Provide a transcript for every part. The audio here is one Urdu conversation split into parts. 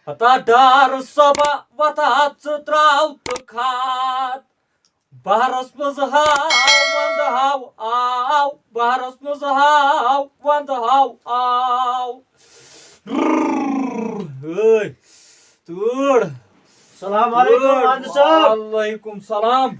Hata dar sabah vata traut khat Baharas muzhaw and how ow Baharas muzhaw and how ow Hey Dur Assalamualaikum Mandu sahab. Alaikum salam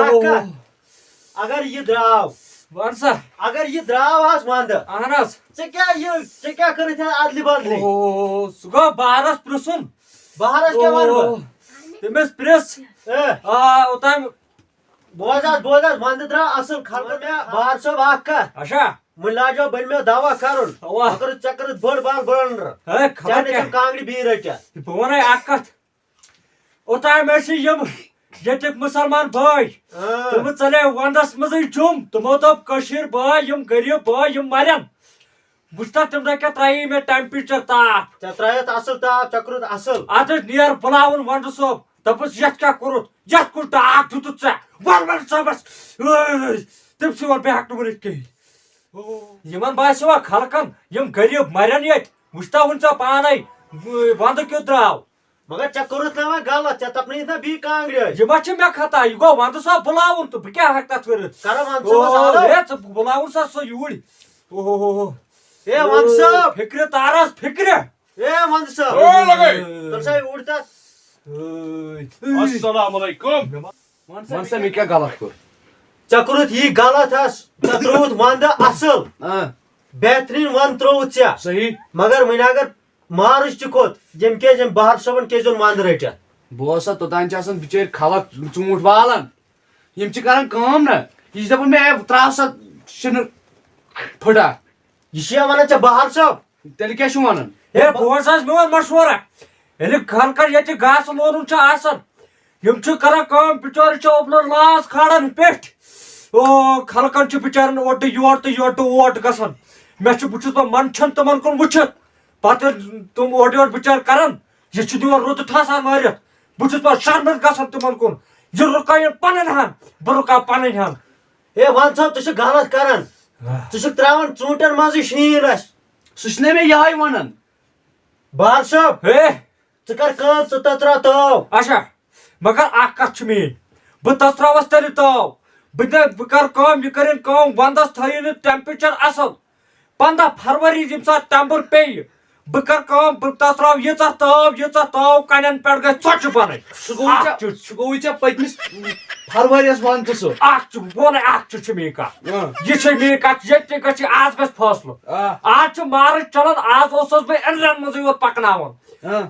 اکھ کتھ اگر یہِ درٛاو Varsa اگر یہِ درٛاو حظ ونٛدٕ Anas ژےٚ کیٛاہ کٔرٕتھ ادلہِ بدلہِ Oh suga Baharas prusun بہرس کیٛاہ ونہٕ Temes pres بہٕ Otam بوز حظ ونٛدٕ درٛاو اصٕل خلقن مےٚ بہر صٲب اکھ کتھ Aşa وۄنۍ لاجو بٔنۍ مےٚ دوا کرُن دوا. ژےٚ کٔرٕتھ بٔڑ بال بٔرنر Hey ژےٚ khabar نہٕ kya تِم کانٛگرِ بیٚیہِ رٔٹِتھ بہٕ وَنَے اکھ کتھ اوٚتام ٲسۍ یِم ییٚتِکۍ مُسلمان بٲے تِمو ژَلے وَندَس منٛزٕے جُم تِمو دوٚپ کٔشیٖر بٲے یِم غریٖب بٲے یِم مرن وٕچھتا تَمہِ دۄہ کیٛاہ ترٛایی مےٚ ٹٮ۪مپیچر تاپھ ژےٚ ترٛایتھ اصٕل تاپھ ژےٚ کوٚرُتھ اصٕل اَدٕ نیر بُلاوُن وَندٕ صٲب دوٚپُس یَتھ کیٛاہ کوٚرُتھ یَتھ کُس ڈاک دیُتُتھ ژےٚ وَن وَن صٲبس تٔمسٕے ووٚن بہٕ ہٮ۪کہٕ نہٕ ؤنِتھ کِہیٖنۍ یِمن باسیوا خلقن یِم غریٖب مرن ییٚتہِ وٕچھتا وٕنۍ ژےٚ پانے وَندٕ کیُتھ درٛاو مگر ژےٚ کوٚرُتھ نہ وۄنۍ غلط ژےٚ تپنٲیتھ نہ بیٚیہِ کانٛگرِ یہِ ما چھِ مےٚ خطا یہِ گوٚو وَندٕ صٲب بُلاوُن تہٕ بہٕ کیٛاہ ہٮ۪کہٕ تتھ کٔرِتھ کرو ونٛدٕ صٲبس ہے ژٕ بُلاوُن سا سُہ یوٗرۍ اے ونٛدٕ صٲب فِکرِ تارس فِکرِ اے ونٛدٕ صٲب تُل سا اوٗرۍ تتھ السلام علیکم ون سا مےٚ کیٛاہ غلط کوٚر ژےٚ کوٚرُتھ یی غلط حظ ژےٚ ترٛووُتھ ونٛدٕ اصٕل بہتریٖن ونٛدٕ ترٛووُتھ ژےٚ صحیح مگر وۄنۍ اگر مارٕچ تہِ کھوٚت ییٚمۍ کیازِ ییٚمۍ بہر صٲبن کیازِ اوٚن ونٛدٕ رٔٹِتھ بہٕ اوسا توٚتانۍ چھِ آسان بِچٲرۍ خلق ژوٗنٛٹھۍ والان یِم چھِ کران کٲم نہ یہِ چھِ دپان مےٚ ترٛاو سا چھِنہٕ پھٕٹا یہِ چھُیا ونان ژےٚ بہر صٲب تیٚلہِ کیٛاہ چھُ ونان ہے بوز حظ میون مشورہ ییٚلہِ خلقن ییٚتہِ گاسہٕ لونُن چھُ آسان یِم چھِ کران کٲم بِچٲرۍ چھِ اوٚبلر لاس کھالان پیٚٹھۍ خلقن چھِ بِچارٮ۪ن اوٚٹہٕ یور تہٕ یورٕ تہٕ اوٹ گژھان مےٚ چھُ بہٕ چھُس پتہٕ منٛدچھان تِمن کُن وٕچھِتھ پتہٕ ییٚلہِ تِم اورٕ یورٕ بِچٲرۍ کران یہِ چھُ دِوان رُدٕ ٹھسان مٲرِتھ بہٕ چھُس پتہٕ شرمنٛد گژھان تِمن کُن یہِ رُکٲیِن پنٕنۍ ہن بہٕ رُکاو پنٕنۍ ہن اے ونٛدٕ صٲب ژٕ چھُکھ غلط کران ژٕ چھُکھ ترٛاوان ژوٗنٛٹھٮ۪ن منٛزٕے شیٖن اسہِ سُہ چھُ نہ مےٚ یِہوے ونان بہر صٲب ہے ژٕ کر کٲم ژٕ تتراو تٲو اچھا مگر اکھ کتھ چھِ میٲنۍ بہٕ تژراوس تیٚلہِ تٲو بہٕ کرٕ کٲم یہِ کٔرِنۍ کٲم ونٛدس تھٲیِن یہِ ٹٮ۪مپیچر اصٕل 15 فرؤری ییٚمہِ ساتہٕ ٹٮ۪مپر پیٚیہِ بہٕ کرٕ کٲم بہٕ تژراو ییٖژاہ تٲو کنٮ۪ن پٮ۪ٹھ گژھِ ژۄچہِ بنٕنۍ سُہ گوٚوُے ژےٚ پٔتمِس فرؤریَس ونتہٕ سُہ اکھ چھُ بہٕ وَنَے اکھ چھِ میٲنۍ کتھ یہِ چھِ میٲنۍ کتھ ییٚتہِ تہِ گژھِ آز گژھِ فٲصلہٕ آز چھُ مارٕچ چلان آز اوسُس بہٕ اِنرین منٛزٕے یوت پکناوان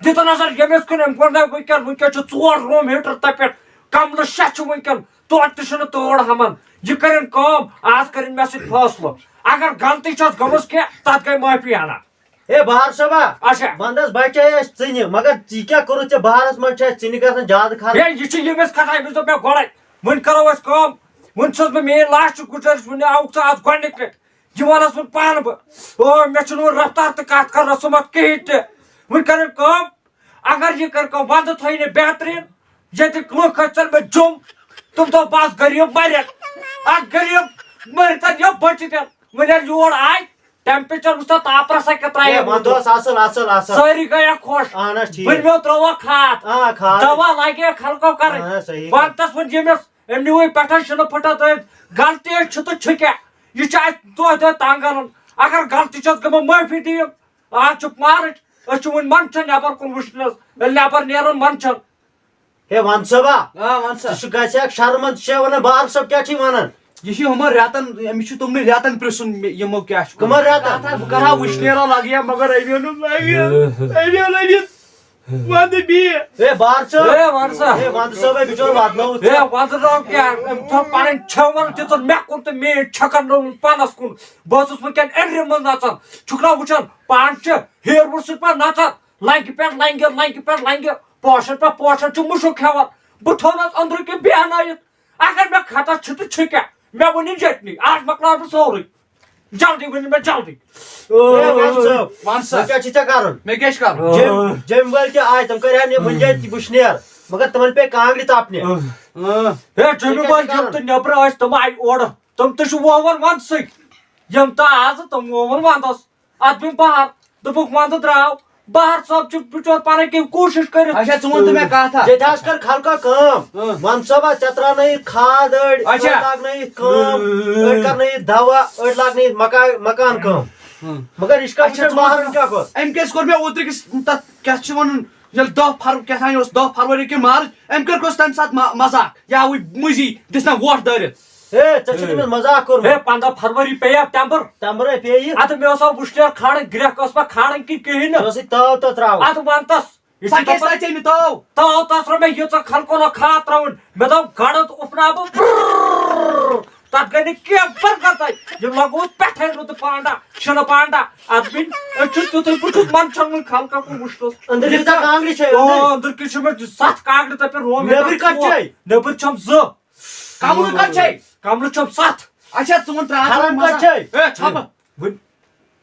دِتُن نظر ییٚمِس کُن أمۍ کوٚر نہ وٕنکیٚن چھُ 4 روٗم ہیٖٹر تپٮ۪ٹھ کملہٕ 6 چھِ وٕنکیٚن توتہِ تہِ چھُنہٕ تور ہمان یہِ کٔرِنۍ کٲم آز کٔرِنۍ مےٚ سۭتۍ فٲصلہٕ اگر غلطی چھس گٔمٕژ کینٛہہ تتھ گٔے معٲفی ہنا اے بہر صٲبا اچھا ونٛدس بچے اسہِ ژِنہِ مگر ژٕ کیٛاہ کوٚرُتھ ژےٚ بہارس منٛز چھِ اسہِ ژِنہِ گژھان زیادٕ خرچ ہے یہِ چھِ ییٚمِس کھسان أمِس دوٚپ مےٚ گۄڈے وۄنۍ کرو أسۍ کٲم وۄنۍ چھُس بہٕ میٲنۍ لاسٹُک گُزٲرِش وۄنۍ آوُکھ ژٕ آز گۄڈنِکۍ لٹہِ یہِ وَنس وۄنۍ پانہٕ بہٕ مےٚ چھُنہٕ وۄنۍ رفتار تہٕ کتھ کرنس سُمتھ کِہیٖنۍ تہِ وۄنۍ کٔرِنۍ کٲم اگر یہِ کرِ کٲم ونٛدٕ تھٲیِن یہِ بہتریٖن ییٚتِکۍ لُکھ ٲسۍ ژٔلمٕتۍ جُم تِم دوٚپ بس غریٖب مرن اکھ غریٖب مٔرتن یا بٔچِتن وۄنۍ ییٚلہِ یور آے ٹٮ۪مپیچر وٕچھتا تاپرس اے ونٛدٕ اوس اصٕل اصٕل اصٕل سٲری گٔیا خۄش اہن حظ ٹھیٖک بٔنۍمیو ترٛووکھ کھاد کھاد دوا لگے خلقو کرٕنۍ اہن حظ صحیح ونٛدس وۄنۍ ییٚمِس أمۍ نیوٗے پٮ۪ٹھے چھُنہٕ پھٕٹان ترٲیِتھ غلطی ہے چھُ تہٕ چھُ کیٛاہ یہِ چھُ اسہِ دۄہ دۄہ تنگ انان اگر غلطی چھس گٔمٕژ معٲفی دِیِو آز چھُ مارٕچ أسۍ چھِ وۄنۍ منٛدچھان نٮ۪بر کُن وٕچھنس ییٚلہِ نٮ۪بر نیرُن منٛدچھان ہے ونٛدٕ صٲبا ون سا ژٕ چھُکھ گژھکھ شرمنٛد ژٕ چھے ونان بہر صٲب کیٛاہ چھِ ونان یہِ چھُ ہُمن رٮ۪تن أمِس چھُ تِمنٕے رٮ۪تن پرٕژھُن یِمو کیٛاہ چھُ کٕمن رٮ۪تن بہٕ کرٕ ہا وٕشنیرا لگیا مگر أمۍ لٔگِتھ ونٛدٕ بیٚیہِ ہے بہر صٲب ہے وَن سا ہے ونٛدٕ صٲبے بِچور واتنووُتھ ہے وَنٛدٕ راو کیٛاہ أمۍ تھٲو پنٕنۍ چھَوَن دِژٕن مےٚ کُن تہٕ میٲنۍ چھکن رووُن پانس کُن بہٕ اوسُس وٕنکیٚن اٮ۪نٛڈرِ منٛز نژان چھُکھ نا وٕچھان پانہٕ چھِ ہیرٕ سۭتۍ پتہٕ نژان لنٛگہِ پٮ۪ٹھ لنٛگہِ پوشن پٮ۪ٹھ پوشن چھُ مُشُک کھٮ۪وان بہٕ تھوونس أنٛدرٕ کِنۍ بیٚہنٲیِتھ اگر مےٚ خطا چھُ تہٕ چھُ کیٛاہ مےٚ ووٚن یہِ جٔٹنی آز مۄکلاو بہٕ سورُے جلدی ؤنِو مےٚ جلدی ون سا کیٛاہ چھُ ژےٚ کرُن مےٚ کیٛاہ چھُ کرُن جیٚمۍ وٲلۍ تہِ آے تِم کٔرہن یہِ وٕنۍ وٕشنیر مگر تِمن پیٚیہِ کانٛگرِ تپنہِ ہے جیٚمہِ وٲلۍ یِم تہٕ نٮ۪برٕ ٲسۍ تِم آیہِ اورٕ تِم تہِ چھِ وووان ونٛدٕ سۭتۍ یِم تہٕ آزٕ تِم وووُن ونٛدس ات بیم بہار دپک ونٛدٕ درٛاو بہار صٲب چھُ بِچور پنٕنۍ کِنۍ کوٗشِش کٔرِتھ اچھا ژٕ وَن تہٕ مےٚ کَتھ اکھ یہ کر خلقہ کام ون صبح ژےٚ ترٛاونٲیِتھ کھاد أڑۍ اچھا. لاگنٲیِتھ کٲم أڑۍ کرنٲیِتھ دوا أڑۍ لاگنٲیِتھ مکان کٲم مگر یہ اچھا مہرن کیٛاہ کوٚر أمۍ کیٛازِ کوٚر مےٚ اوترٕکِس تَتھ کیٛاہ چھِ وَنان ییٚلہِ 10 کیٛاہ تام اوس 10 فروری کِنہٕ مارٕچ أمۍ کٔرۍ تَمہِ ساتہٕ مزاق یاوٕے مٔنٛزی دِژ نہ ووٹ دٲرِتھ ہے ژےٚ چھُکھ تٔمِس مزاق ہے کوٚرمُت 15 فرؤری پیٚیا تمبر تمبرے پیٚیہِ اتھ مےٚ اوسا وُشنیر کھالٕنۍ گرٛٮ۪کھ ٲس مےٚ کھالٕنۍ کِنہٕ کِہیٖنۍ ژٕ نہٕ ٲسٕے تٲو تہٕ ترٛاوُن اتھ ون تس سۄ کیٛازِ تَتہِ مےٚ تو تاو تس رو مےٚ ییٖژاہ خلقو نہ کھاد ترٛاوٕنۍ مےٚ دوٚپ گڑد اُپناو بہٕ تتھ گٔے نہٕ کینٛہہ برکتٕے یِم لگووُس پٮ۪ٹھے رُدٕ پانڈا شِنہٕ پانڈا اتھ بِنۍ أسۍ چھِ تیُتھُے بہٕ چھُس منٛدچھن خلقن کُن وٕچھنس أنٛدرۍ کۭژاہ کانٛگرِ چھے أنٛدٕرۍ کِنۍ چھِ مےٚ 7 کانٛگرِ تَپہِ روم نیٚبٕرۍ کَتہِ چھے نیٚبٕرۍ چھَم 2 کملہٕ کَتہِ چھے کملہٕ چھَم 7 اچھا ژٕ وَن پھٮ۪رن کَتہِ چھے چھپہٕ وٕنۍ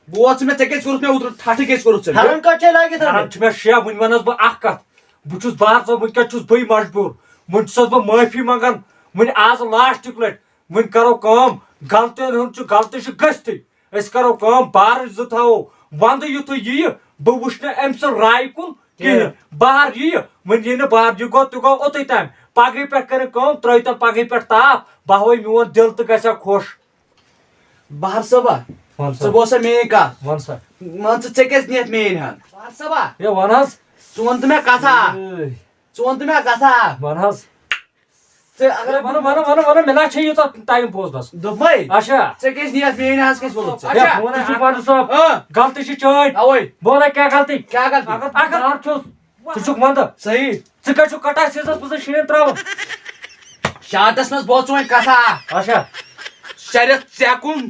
بوز ژٕ مےٚ ژےٚ کیٛازِ کوٚرُتھ مےٚ اوترٕ ٹھٹھٕ کیٛازِ کوٚرُتھ ژےٚ پھٮ۪رن کَتہِ چھے لٲگِتھ پھٮ۪رن چھِ مےٚ 6 وٕنۍ وَنس بہٕ اکھ کتھ بہٕ چھُس بہار صٲب وٕنکٮ۪ن چھُس بٕے مجبوٗر وٕنۍ چھُسس بہٕ معٲفی منٛگان وٕنہِ آز لاسٹِک لٹہِ وٕنۍ کرو کٲم غلطین ہُنٛد چھُ غلطی چھِ گٔژھتٕے أسۍ کرو کٲم بارٕچ 2 تھاوو ونٛدٕ یِتھُے یِیہِ بہٕ وٕچھٕ نہٕ أمۍ سٕنٛز راے کُن کِہیٖنۍ بہار یِیہِ وٕنہِ یی نہٕ بہار یہِ گوٚو تہِ گوٚو اوٚتُے تام پگہٕے پٮ۪ٹھ کٔرِو کٲم ترٲیتن پگہٕے پٮ۪ٹھ تاپھ بہوے میون دِل تہِ گژھِ ہا خۄش بہار صٲبا ژٕ بوز سا میٲنۍ کتھ ون سا مان ژٕ ژےٚ کیٛازِ نِتھ میٲنۍ ہن بہار صٲبا ہے ون حظ ژٕ وَن تہٕ مےٚ کتھا ژٕ وَن تہٕ مےٚ کتھا ون حظ ژٕ اگر ون مےٚ نہ چھِ یوٗتاہ ٹایم بوزنس دوٚپمَے اچھا ژےٚ کیٛازِ نِتھ میٲنۍ حظ کیٛازِ ووٚنُتھ ژےٚ ہے بہٕ وَنَے وَنہٕ صٲب غلطی چھِ چٲنۍ اوے بہٕ وَنَے کیٛاہ غلطی کیٛاہ غلطی اگر بہار چھُس ژٕ چھُکھ ونٛدٕ صحیح ژٕ کَتہِ چھُکھ کٹاے سیٖزنس منٛز شیٖن ترٛاوان شاٹس منٛز بوز ژٕ وۄنۍ کتھا اچھا 6 رٮ۪تھ ژےٚ کُن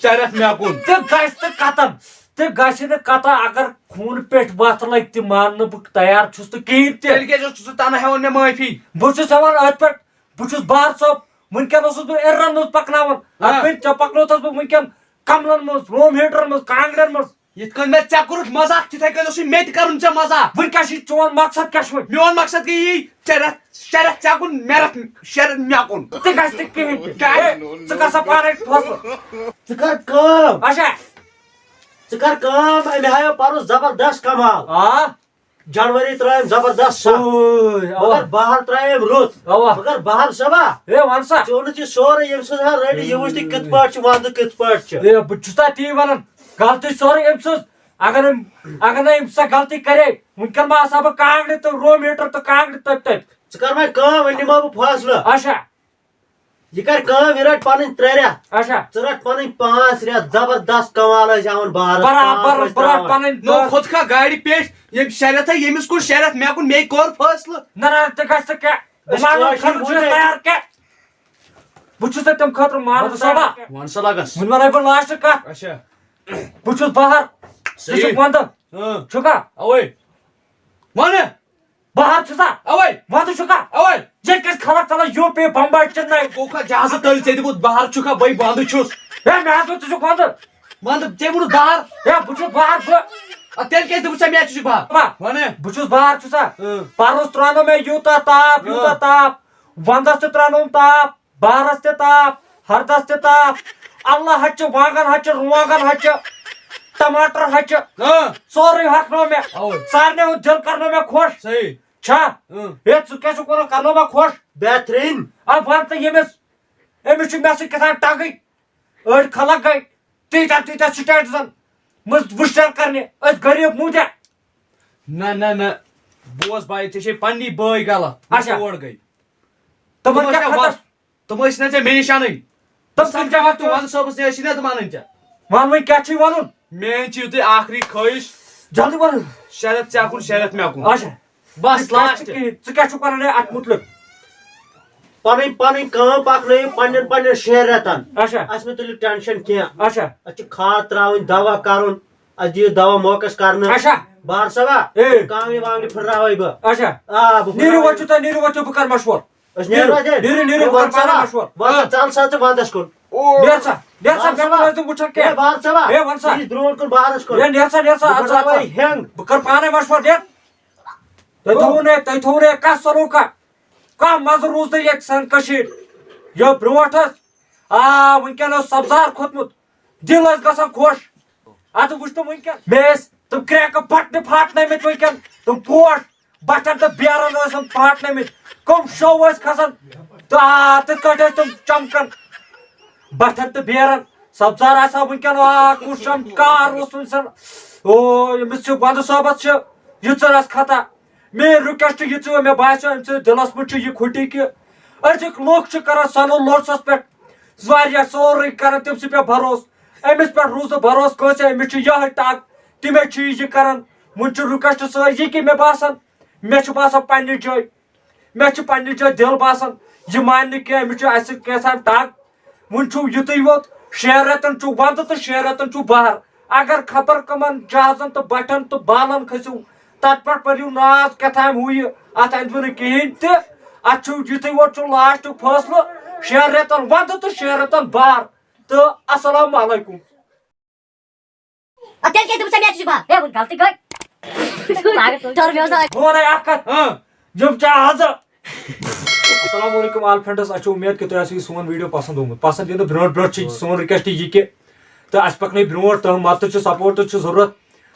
6 رٮ۪تھ مےٚ کُن تہِ گژھِ تہٕ کتن تہِ گژھِ نہٕ کتن اگر خوٗنہٕ پٮ۪ٹھ وتھ لگہِ تہِ ماننہٕ بہٕ تیار چھُس تہٕ کِہیٖنۍ تہِ تیٚلہِ کیٛازِ اوسُکھ ژٕ تنہٕ ہٮ۪وان مےٚ معٲفی بہٕ چھُس ہٮ۪وان أتھۍ پٮ۪ٹھ بہٕ چھُس بہار صٲب وٕنکٮ۪ن اوسُس بہٕ اِرن منٛز پکناوان اتھ بِنہِ ژےٚ پکنوتھس بہٕ وٕنکٮ۪ن کملن منٛز روم ہیٖٹرن منٛز کانٛگرٮ۪ن منٛز یِتھ کٔنۍ مےٚ ژےٚ کوٚرُتھ مزاق تِتھے کٔنۍ اوسُے مےٚ تہِ کرُن ژےٚ مزاق وٕنۍ کیٛاہ چھُے چون مقصد کیٛاہ چھُ وۄنۍ میون مقصد گٔے یی 6 رٮ۪تھ ژےٚ کُن مےٚ رٮ۪تھ 6 رٮ۪تھ مےٚ کُن تہِ گژھِ نہٕ کِہیٖنۍ تہِ ہے، ژٕ کر سا پانے فٲصلہٕ ژٕ کر کٲم اچھا ژٕ کر کٲم أمۍ ہایو پرُس زبردست کمال آ جنؤری ترٛٲیِم زبردست سخ مگر بہار ترٛایِم رُت اوا مگر بہار صٲبا ہے ون سا ژٕ اوٚنُتھ یہِ سورُے ییٚمہِ سٕنٛز ہا رٔڑی یہِ وٕچھ تہِ کِتھ پٲٹھۍ چھُ ونٛدٕ کِتھ پٲٹھۍ چھُ ہے بہٕ چھُس تۄہہِ تی ونان غلطی سورُے أمۍ سٕنٛز اگر نہٕ أمۍ سۄ غلطی کرے وٕنکٮ۪ن ما آسہٕ ہا بہٕ کانٛگرِ تہٕ روم ہیٖٹر تہٕ کانٛگرِ تٔپۍ ژٕ کر وۄنۍ کٲم وۄنۍ نِمو بہٕ فٲصلہٕ اچھا یہِ کر کٲم یہِ رٹ پنٕنۍ 3 رٮ۪تھ اچھا ژٕ رٹ پنٕنۍ 5 رٮ۪تھ زبردست کمال ٲسۍ ہاوان بہارس برابر بہٕ رٹ پنٕنۍ نو خود کھا گاڑِ پیٹھ ییٚمۍ 6 رٮ۪تھے ییٚمِس کُن 6 رٮ۪تھ مےٚ کُن مے کوٚر فٲصلہٕ نہ نہ تہِ گژھِ نہٕ کینٛہہ بہٕ مانہٕ خلق چھُ تیار کینٛہہ بہٕ چھُس تۄہہِ تمہِ خٲطرٕ مانہٕ صٲبا وَن سا لگس وۄنۍ وَنَے بہٕ لاسٹ کتھ اچھا بہٕ چھُس بہار ژٕ چھُکھ ونٛدٕ چھُکھا اوے وَنہٕ بہار چھُسا اوے ونٛدٕ چھُکھا اوے ییٚتہِ گژھِ خلق ژلان یوٗ پی بمبے چِناے گوٚو جہازٕ تٔلۍ ژےٚ دِمُت بہار چھُکھا بٔے ونٛدٕ چھُس ہے مےٚ حظ ووٚن ژٕ چھُکھ ونٛدٕ ونٛدٕ ژےٚ ووٚنُتھ بہار ہے بہٕ چھُس بہار بہٕ تیٚلہِ کیٛازِ دوٚپُتھ ژےٚ مےٚ چھُ بہار وَنہٕ بہٕ چھُس بہار چھُسا پرُس ترٛاونو مےٚ یوٗتاہ تاپھ یوٗتاہ تاپھ ونٛدس تہِ ترٛاونوم تاپھ بہارس تہِ تاپھ ہردس تہِ تاپھ اللہ ہچہِ وانٛگن ہچہِ رُوانٛگن ہچہِ ٹماٹر ہچہِ سورُے ہۄکھنو مےٚ سارنٕے ہُنٛد دِل کرنو مےٚ خۄش صحیح چھا ہے ژٕ کیٛاہ چھُکھ ونان کرنو مےٚ خۄش بہتریٖن اد ون تہٕ أمِس چھُ مےٚ سۭتۍ کیٛاہ تام ٹگٕنۍ أڑۍ خلق گٔے تیٖتیاہ سٹیٹزن منٛز وٕشنیر کرنہِ أسۍ غریٖب موٗدیا نہ بوز باے ژےٚ چھے پننی بٲے غلط اچھا. اور گٔے تِمن کیٛاہ خطر تِم ٲسۍ نہ ژےٚ مےٚ نِش اَنٕنۍ تِم کیٛاہ تہٕ خطر وَن صٲبس نِش ٲسی نہ تِم اَنٕنۍ ژےٚ ون وۄنۍ کیٛاہ چھُے ونُن میٲنۍ چھِ یُتُے آخری خٲہِش جلدی ون 6 رٮ۪تھ ژےٚ کُن 6 رٮ۪تھ مےٚ کُن اچھا بس لاسٹ ژٕ کیٛاہ چھُکھ ونان اتھ مُتلق پنٕنۍ کٲم پکنٲیِو پننٮ۪ن 6 رٮ۪تن اچھا اسہِ مہ تُلِو ٹینشن کینٛہہ اچھا اَسہِ چھِ کھاد ترٛاوٕنۍ دوا کرُن اَسہِ دِیِو دوا موقعس کرنہٕ اچھا بہار صٲبا اے کانٛگرِ وانٛگرِ پھٕٹراوے بہٕ اچھا آ بہٕ نیٖرِو وۄتھِو تُہۍ نیٖرِو وۄتھِو بہٕ کرٕ مشور أسۍ نیرو نیٖرِو بہٕ کرٕ پانَے مشور وَن ژل سا ژٕ ونٛدس کُن نیٖر سا مےٚ کُن ٲسۍ نہٕ وٕچھان ہے کینٛہہ بہار صٲبا ہے وَن سا. برونٛٹھ کُن بہارس کُن ہے نیٖر سا بہٕ بناوے ہٮ۪نٛگ بہٕ کرٕ پانے مشور نیٖر تۄہہِ تھوٚوُ نہٕ کانٛہہ سلوٗکا کانٛہہ مزٕ روٗز نہٕ ییٚتہِ سانہِ کٔشیٖرِ یہِ برونٛٹھ ٲس وٕنکٮ۪ن اوس سبزار کھوٚتمُت دِل ٲسۍ گژھان خۄش اد وچھ تم ونکن مے تم کریک بٹن پھاٹنٲمٕتۍ ونکن تم پوش بٹن تو بیرن ٲسم پھاٹنٲمٕتۍ کم شو ٲسۍ کھسان تہٕ تِتھ کٲٹھۍ ٲسۍ تم چمکان بٹن تو بیرن سبزار آسا ونکن وا کُس چمکار اوس ونسن او ییٚمِس چھُ ونٛدٕ صٲبس چھِ یِژٕر آس کھتا میٲنۍ رِکویسٹ یِژٕر مےٚ باسیٚو امہِ سۭتۍ دِلس منٛز چھُ یہِ کھُٹی کہِ أزِکۍ لُکھ چھِ کران سۄنہٕ لوٚژَس پٮ۪ٹھ واریاہ سورُے کران تٔمۍ سٕے پٮ۪ٹھ بروسہٕ أمِس پٮ۪ٹھ روٗز نہٕ بروسہٕ کٲنٛسہِ أمِس چھُ یِہے ٹگ تِمے چھِ یہِ کران وۄنۍ چھُ رِکویسٹ سٲری یہِ کہِ مےٚ باسان مےٚ چھُ باسان پننہِ جایہِ مےٚ چھُ پننہِ جایہِ دِل باسان یہِ مانہِ نہٕ کینٛہہ أمِس چھُ اَسہِ سۭتۍ کینٛژھا ٹگ وۄنۍ چھُ یُتُے یوت 6 رٮ۪تن چھُ ونٛدٕ تہٕ 6 رٮ۪تن چھُ بہر اگر خبر کمن جہازن تہٕ بٹھن تہٕ بالن کھٔسِو تتھ پٮ۪ٹھ پٔرِو ناز کیٛاتھام ہُہ یہِ اتھ أنۍوٕ نہٕ کِہیٖنۍ تہِ اتھ چھُ یُتُے یوت چھُ لاسٹُک فٲصلہٕ 6 رٮ۪تن ونٛدٕ تہٕ 6 رٮ۪تن بہر تہٕ السلام علیکم تیٚلہِ کیٛازِ دوٚپُتھ ژےٚ مےٚ چھُ بہر ہے وۄنۍ غلطی گٔے ٹٔر مےٚ اوس بہٕ وَنَے اکھ کتھ یِم ژےٚ آزٕ السلام علیکم آل فرینڈس اَسہِ چھُ اُمید کہ تۄہہِ آسہِ یہِ سون ویٖڈیو پسنٛد آمُت پسنٛد یِنہٕ برونٛٹھ برونٛٹھ چھِ سون رِکویسٹ یہِ کہِ تہٕ اَسہِ پکنٲے برونٛٹھ تہٕ مدتہٕ چھُ سپورٹٕچ چھُ ضروٗرت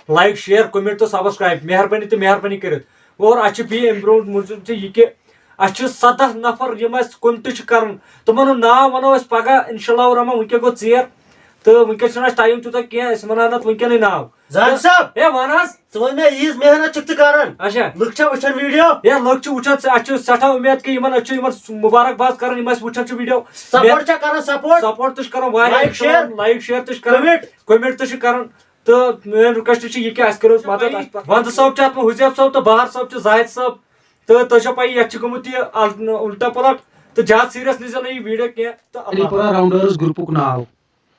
لایک شیر کومنٹ تہٕ سبسکرایب مہربٲنی تہٕ مہربٲنی کٔرِتھ اور اَسہِ چھِ بیٚیہِ اَمہِ برونٛٹھ موٗجوٗب چھِ یہِ کہِ اَسہِ چھِ 17 نفر یِم اَسہِ کُن تہِ چھِ کرُن تِمن ہُنٛد ناو وَنو أسۍ پگاہ انشاء اللہ رحمان وٕنکٮ۪ن گوٚو ژیر تہٕ وٕنکٮ۪ن چھُنہٕ اَسہِ ٹایم تیوٗتاہ کینٛہہ أسۍ وَنان اَتھ وٕنکٮ۪نٕے ناو زاہد صاحب ہے وَن حظ ژٕ وَن مےٚ ییٖژ محنت چھُکھ ژٕ کران اچھا لُکھ چھا وٕچھان ویٖڈیو ہے لُکھ چھِ وٕچھان اَسہِ چھُ سٮ۪ٹھاہ اُمید کہِ یِمن أسۍ چھِ یِمن مُبارک باد کران یِم اَسہِ وٕچھان چھِ ویٖڈیو سپورٹ چھا کران سپورٹ سپورٹ تہِ چھِ کران واریاہ Like, share. لایک شیر تہِ چھِ کران کومنٹ تہِ چھِ کران تہٕ میٲنۍ رِکویسٹ چھِ یہِ کہِ اَسہِ کٔرِو مدد ونٛدٕ صٲب چھُ اتھ منٛز حُزیف صٲب تہٕ بہار صٲب چھُ زاہد صٲب تہٕ تۄہہِ چھو پَیی یتھ چھُ گوٚمُت یہِ اُلٹا پلٹ تہٕ زیادٕ سیٖریس نِزیو نہٕ یہِ ویٖڈیو کینٛہہ تہٕ راونڈٲرٕس گرُپُک ناو